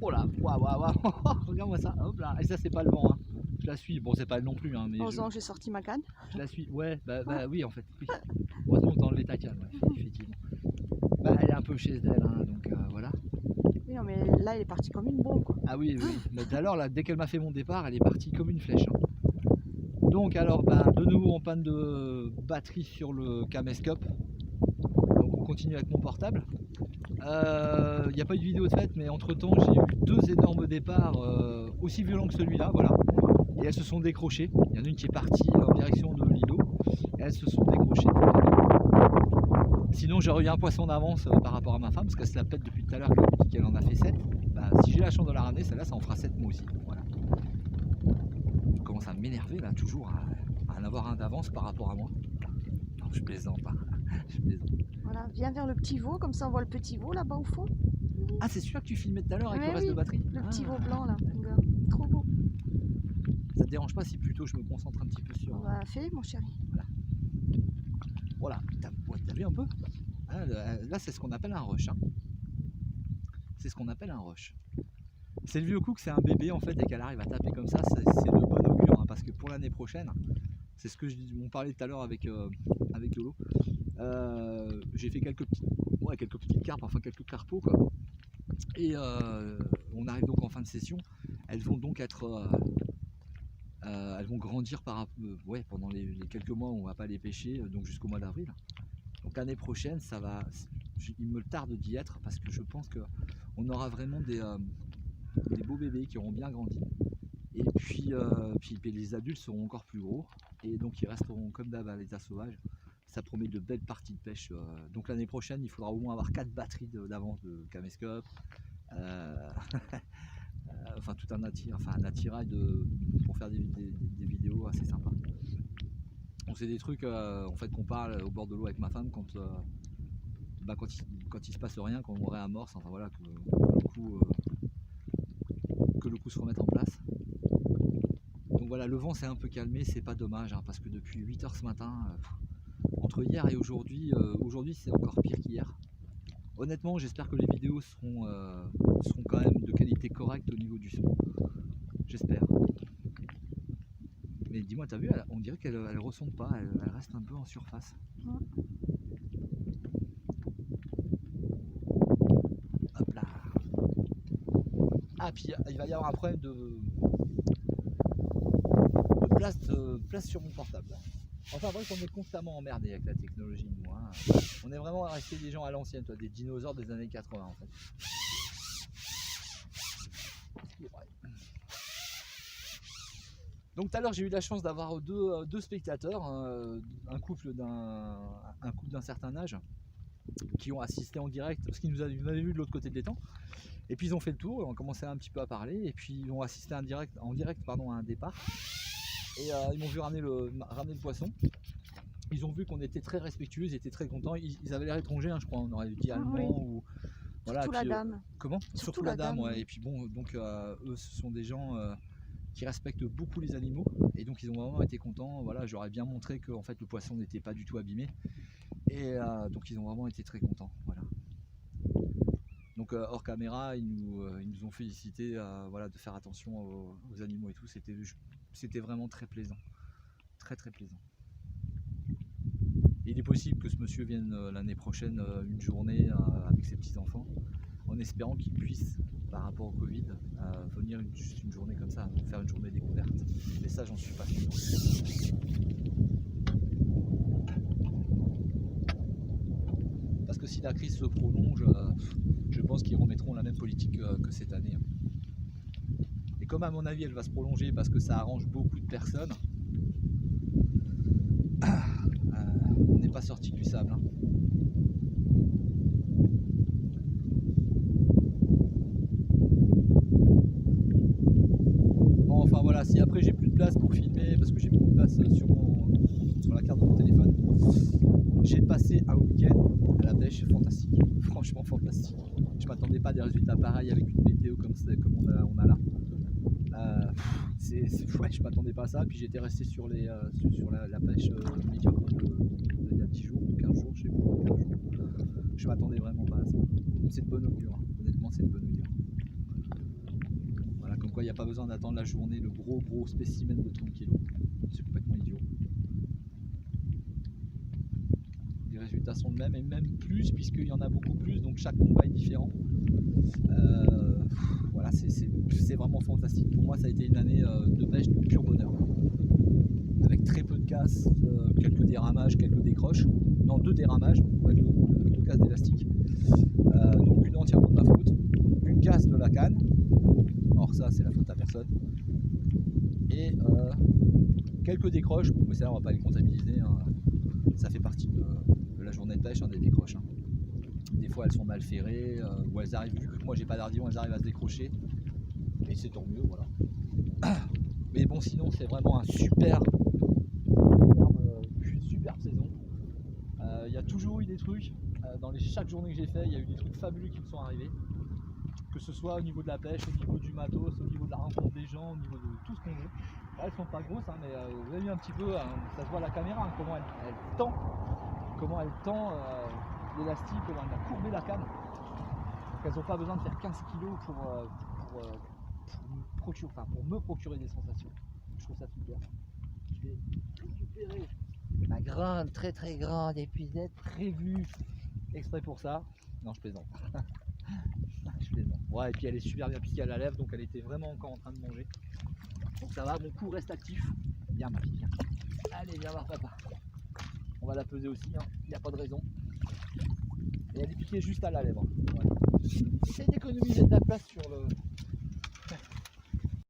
Oh là, waouh, waouh, waouh. Regarde-moi ça, hop là. Et ça, c'est pas le vent, hein. Je la suis, bon, c'est pas elle non plus, hein, mais Heureusement que j'ai sorti ma canne. je la suis. Ouais, bah oui, en fait, oui. Heureusement que t'as enlevé ta canne, ouais, effectivement. Bah, elle est un peu chez elle, hein, donc voilà. Oui, non, mais là, elle est partie comme une bombe, quoi. Ah oui, oui. Mais tout à l'heure, là, dès qu'elle m'a fait mon départ, elle est partie comme une flèche, hein. Donc, alors, bah, de nouveau en panne de batterie sur le caméscope. Donc, on continue avec mon portable. Il n'y a pas eu de vidéo de fait, mais entre temps, j'ai eu 2 énormes départs aussi violents que celui-là, voilà. Et elles se sont décrochées. Il y en a une qui est partie en direction de l'îlot. Et elles se sont décrochées. Sinon, j'aurais eu un poisson d'avance par rapport à ma femme, parce qu'elle se la pète depuis tout à l'heure qu'elle en a fait 7. Bah, si j'ai la chance de la ramener, celle-là, ça en fera 7 moi aussi. Voilà. Je commence à m'énerver là, toujours, à en avoir un d'avance par rapport à moi. Non, je plaisante, hein. Je plaisante. Voilà, viens vers le petit veau, comme ça on voit le petit veau là-bas au fond. Ah, c'est celui-là que tu filmais tout à l'heure avec Mais le reste oui, de batterie? le petit veau Ah, blanc là, d'accord. regarde, trop beau. Ça te dérange pas si plutôt je me concentre un petit peu sur... Bah, fais, mon chéri. Voilà, t'as vu un peu? Ah, là, c'est ce qu'on appelle un rush, hein. C'est ce qu'on appelle un rush. C'est le vieux coup que c'est un bébé en fait et qu'elle arrive à taper comme ça, c'est de bon augure, hein, parce que pour l'année prochaine, c'est ce que on parlait tout à l'heure avec Lolo. J'ai fait quelques petites carpes, enfin quelques carpeaux quoi. Et on arrive donc en fin de session. Elles vont donc être, elles vont grandir ouais, pendant les quelques mois où on va pas les pêcher, donc jusqu'au mois d'avril. Donc l'année prochaine, ça va, il me tarde d'y être parce que je pense que on aura vraiment des beaux bébés qui auront bien grandi. Et puis, les adultes seront encore plus gros. Et donc ils resteront comme d'hab à l'état sauvage. Ça promet de belles parties de pêche. Donc l'année prochaine, il faudra au moins avoir 4 batteries d'avance de caméscope. Enfin tout un attirail pour faire des vidéos assez sympas. Donc c'est des trucs en fait qu'on parle au bord de l'eau avec ma femme quand il se passe rien, quand on réamorce, enfin voilà, que le coup se remette en place. Donc voilà, le vent s'est un peu calmé, c'est pas dommage, hein, parce que depuis 8 h ce matin, entre hier et aujourd'hui, aujourd'hui c'est encore pire qu'hier. Honnêtement, j'espère que les vidéos seront quand même de qualité correcte au niveau du son. J'espère. Mais dis-moi, t'as vu, on dirait qu'elle ne ressonne pas, elle reste un peu en surface. Hop là. Ah, puis il va y avoir un problème de place sur mon portable. Enfin bref, on est constamment emmerdé avec la technologie, nous, hein. On est vraiment resté des gens à l'ancienne, toi, des dinosaures des années 80 en fait. Donc tout à l'heure j'ai eu la chance d'avoir deux spectateurs, un couple d'un certain âge, qui ont assisté en direct, parce qu'ils nous avaient vu de l'autre côté de l'étang, et puis ils ont fait le tour, on commençait un petit peu à parler, et puis ils ont assisté en direct à un départ, et ils m'ont vu ramener le poisson. Ils ont vu qu'on était très respectueux, ils étaient très contents, ils avaient l'air étrangers, hein, je crois, on aurait dit allemand, oui. Ou... Voilà, surtout puis, la dame. Comment ? Surtout la dame, ouais. Et puis bon, donc eux ce sont des gens qui respectent beaucoup les animaux, et donc ils ont vraiment été contents. Voilà, j'aurais bien montré que en fait le poisson n'était pas du tout abîmé, et donc ils ont vraiment été très contents. Voilà. Donc hors caméra, ils nous ont félicité voilà, de faire attention aux animaux et tout. C'était vraiment très plaisant, très très plaisant. Et il est possible que ce monsieur vienne l'année prochaine une journée avec ses petits enfants, en espérant qu'il puisse, par rapport au Covid, venir juste une journée comme ça, faire une journée découverte. Mais ça, j'en suis pas sûr. Parce que si la crise se prolonge, je pense qu'ils remettront la même politique que cette année. Et comme à mon avis elle va se prolonger parce que ça arrange beaucoup de personnes, on n'est pas sorti du sable, hein. Bon, enfin voilà, si après j'ai plus de place pour filmer, parce que j'ai plus de place sur la carte de mon téléphone, j'ai passé un week-end à la pêche fantastique, franchement fantastique. Je m'attendais pas à des résultats pareils avec une météo comme on a là. Ouais, je m'attendais pas à ça, puis j'étais resté sur la pêche médiocre il y a 10 jours, 15 jours, je sais plus, 15 jours. Je m'attendais vraiment pas à ça. C'est de bonne augure, hein. Honnêtement c'est de bonne augure. quoi il n'y a pas besoin d'attendre la journée, le gros spécimen de 30 kg. C'est complètement idiot. Les résultats sont les mêmes et même plus puisqu'il y en a beaucoup plus, donc chaque combat est différent. Voilà, c'est vraiment fantastique. Pour moi, ça a été une année de pêche de pur bonheur. Avec très peu de casse, quelques déramages, quelques décroches. Non, 2 déramages, ouais, 2 casses d'élastique. Donc une entièrement de ma faute. Une casse de la canne. Alors ça, c'est la faute à personne. Et quelques décroches. Bon, mais ça, on va pas les comptabiliser. Hein. Ça fait partie de la journée de pêche, hein, des décroches. Hein. Des fois, elles sont mal ferrées, ou elles arrivent, vu que moi j'ai pas d'ardillon, elles arrivent à se décrocher. Et c'est tant mieux, voilà. Mais bon, sinon, c'est vraiment une superbe saison. Il y a toujours eu des trucs. Dans chaque journée que j'ai fait, il y a eu des trucs fabuleux qui me sont arrivés. Que ce soit au niveau de la pêche, au niveau du matos, au niveau de la rencontre des gens, au niveau de tout ce qu'on veut. Là, elles sont pas grosses, hein, mais vous avez vu un petit peu, ça se voit à la caméra, hein, comment elle tend l'élastique, comment elle a courbé la canne. Donc elles n'ont pas besoin de faire 15 kg pour me procurer des sensations. Je trouve ça super. Je vais récupérer ma grande, très grande épuisette prévue exprès pour ça. Non, je plaisante. Je plaisante. Ouais, et puis elle est super bien piquée à la lèvre, donc elle était vraiment encore en train de manger. Donc ça va, mon cou reste actif. Viens ma fille, viens. Allez, viens voir papa. On va la peser aussi, il n'y a pas de raison. Et elle est piquée juste à la lèvre. Ouais. J'essaie d'économiser de la place sur